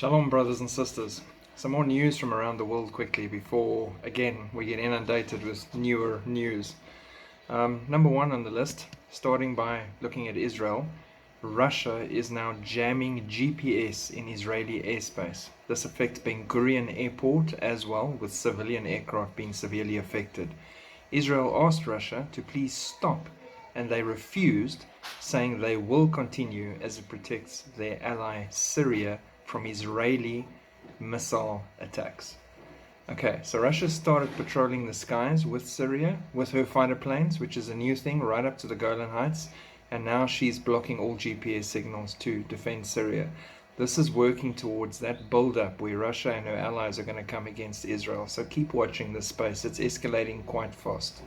Shalom, brothers and sisters. Some more news from around the world quickly before, again, we get inundated with newer news. Number one on the list, starting by looking at Israel, Russia is now jamming GPS in Israeli airspace. This affects Ben Gurion Airport as well, with civilian aircraft being severely affected. Israel asked Russia to please stop, and they refused, saying they will continue as it protects their ally Syria from Israeli missile attacks. Okay, so Russia started patrolling the skies with Syria, with her fighter planes, which is a new thing, right up to the Golan Heights, and now she's blocking all GPS signals to defend Syria. This is working towards that build-up where Russia and her allies are going to come against Israel, so keep watching this space. It's escalating quite fast.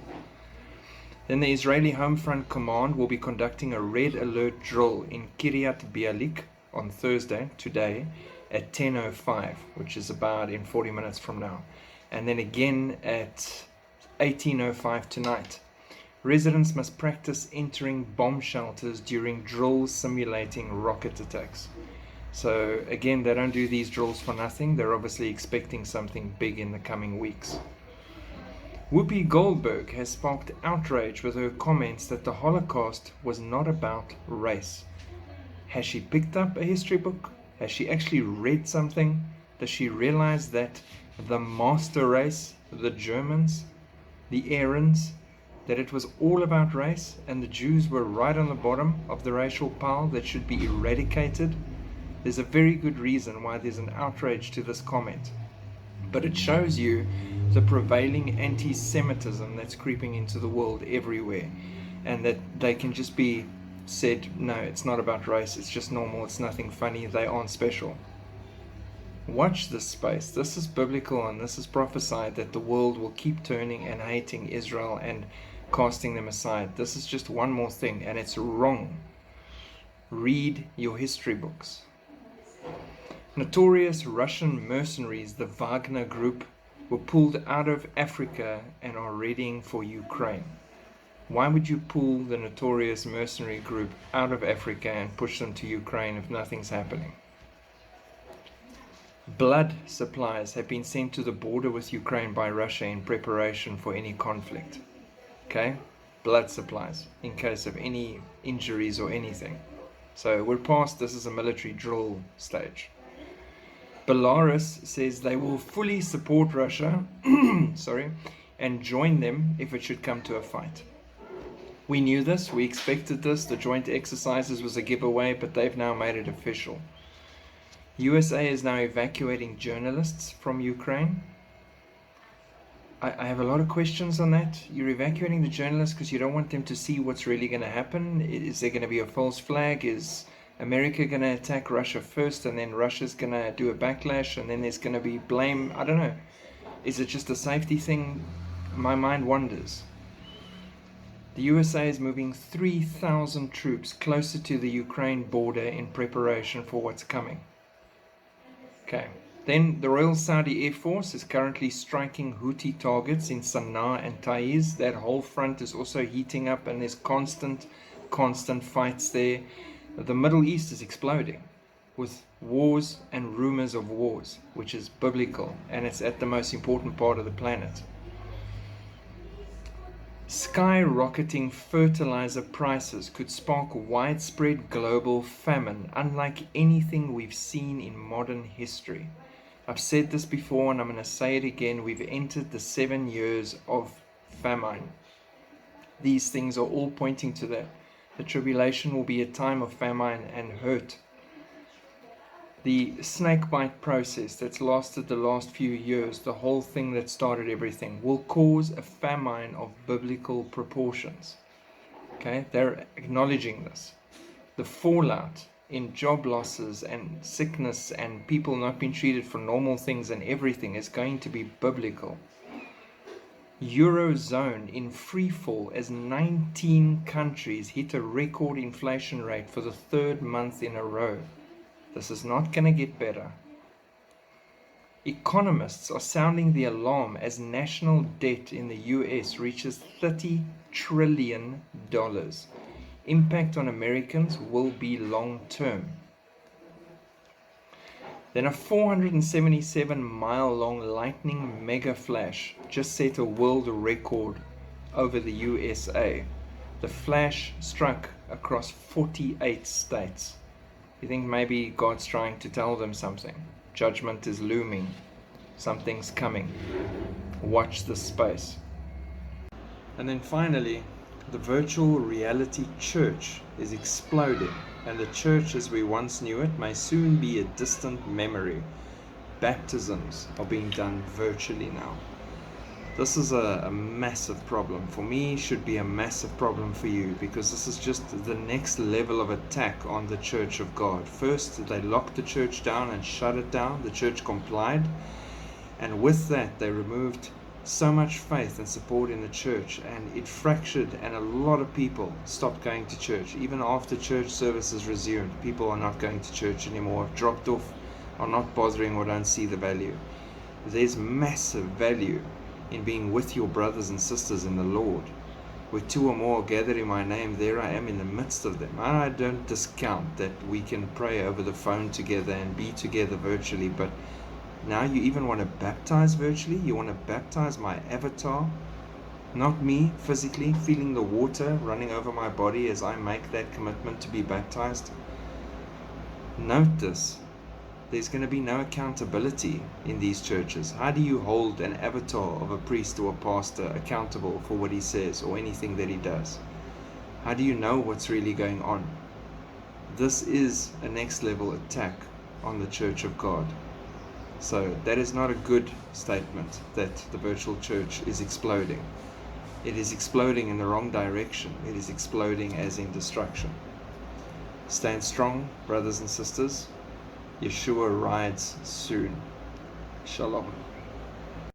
Then the Israeli Home Front Command will be conducting a red alert drill in Kiryat Bialik on Thursday, today, at 10:05, which is about in 40 minutes from now. And then again at 18:05 tonight. Residents must practice entering bomb shelters during drills simulating rocket attacks. So again, they don't do these drills for nothing. They're obviously expecting something big in the coming weeks. Whoopi Goldberg has sparked outrage with her comments that the Holocaust was not about race. Has she picked up a history book? Has she actually read something? Does she realize that the master race, the Germans, the Aryans, that it was all about race and the Jews were right on the bottom of the racial pile that should be eradicated? There's a very good reason why there's an outrage to this comment. But it shows you the prevailing anti-Semitism that's creeping into the world everywhere, and that they can just be said, no, it's not about race, it's just normal, it's nothing funny, they aren't special. Watch this space. This is biblical, and this is prophesied that the world will keep turning and hating Israel and casting them aside. This is just one more thing, and it's wrong. Read your history books. Notorious Russian mercenaries, the Wagner Group, were pulled out of Africa and are readying for Ukraine. Why would you pull the notorious mercenary group out of Africa and push them to Ukraine if nothing's happening? Blood supplies have been sent to the border with Ukraine by Russia in preparation for any conflict. Okay? Blood supplies in case of any injuries or anything. So we're past this is a military drill stage. Belarus says they will fully support Russia and join them if it should come to a fight. We knew this, we expected this, the joint exercises was a giveaway, but they've now made it official. USA is now evacuating journalists from Ukraine. I have a lot of questions on that. You're evacuating the journalists because you don't want them to see what's really going to happen. Is there going to be a false flag? Is America going to attack Russia first and then Russia's going to do a backlash and then there's going to be blame? I don't know. Is it just a safety thing? My mind wanders. The USA is moving 3,000 troops closer to the Ukraine border in preparation for what's coming. Okay. Then the Royal Saudi Air Force is currently striking Houthi targets in Sana'a and Taiz. That whole front is also heating up and there's constant fights there. The Middle East is exploding with wars and rumors of wars, which is biblical, and it's at the most important part of the planet. Skyrocketing fertilizer prices could spark widespread global famine, unlike anything we've seen in modern history. I've said this before and I'm going to say it again. We've entered the 7 years of famine. These things are all pointing to that. The tribulation will be a time of famine and hurt. The snakebite process that's lasted the last few years, the whole thing that started everything, will cause a famine of biblical proportions. Okay, they're acknowledging this. The fallout in job losses and sickness and people not being treated for normal things and everything is going to be biblical. Eurozone in free fall as 19 countries hit a record inflation rate for the third month in a row. This is not going to get better. Economists are sounding the alarm as national debt in the US reaches $30 trillion. Impact on Americans will be long term. Then a 477-mile-long lightning mega flash just set a world record over the USA. The flash struck across 48 states. You think maybe God's trying to tell them something? Judgment is looming. Something's coming. Watch this space. And then finally, the virtual reality church is exploding, and the church as we once knew it may soon be a distant memory. Baptisms are being done virtually now. This is a massive problem. For me, should be a massive problem for you, because this is just the next level of attack on the church of God. First, they locked the church down and shut it down. The church complied, and with that, they removed so much faith and support in the church, and it fractured, and a lot of people stopped going to church. Even after church services resumed, people are not going to church anymore, have dropped off, are not bothering, or don't see the value. There's massive value in being with your brothers and sisters in the Lord. Where two or more gather in my name, there I am in the midst of them. I don't discount that we can pray over the phone together and be together virtually, but now you even want to baptize virtually? You want to baptize my avatar? Not me physically feeling the water running over my body as I make that commitment to be baptized? Note this. There's going to be no accountability in these churches. How do you hold an avatar of a priest or a pastor accountable for what he says or anything that he does? How do you know what's really going on? This is a next level attack on the church of God. So that is not a good statement that the virtual church is exploding. It is exploding in the wrong direction. It is exploding as in destruction. Stand strong, brothers and sisters. Yeshua rides soon. Shalom.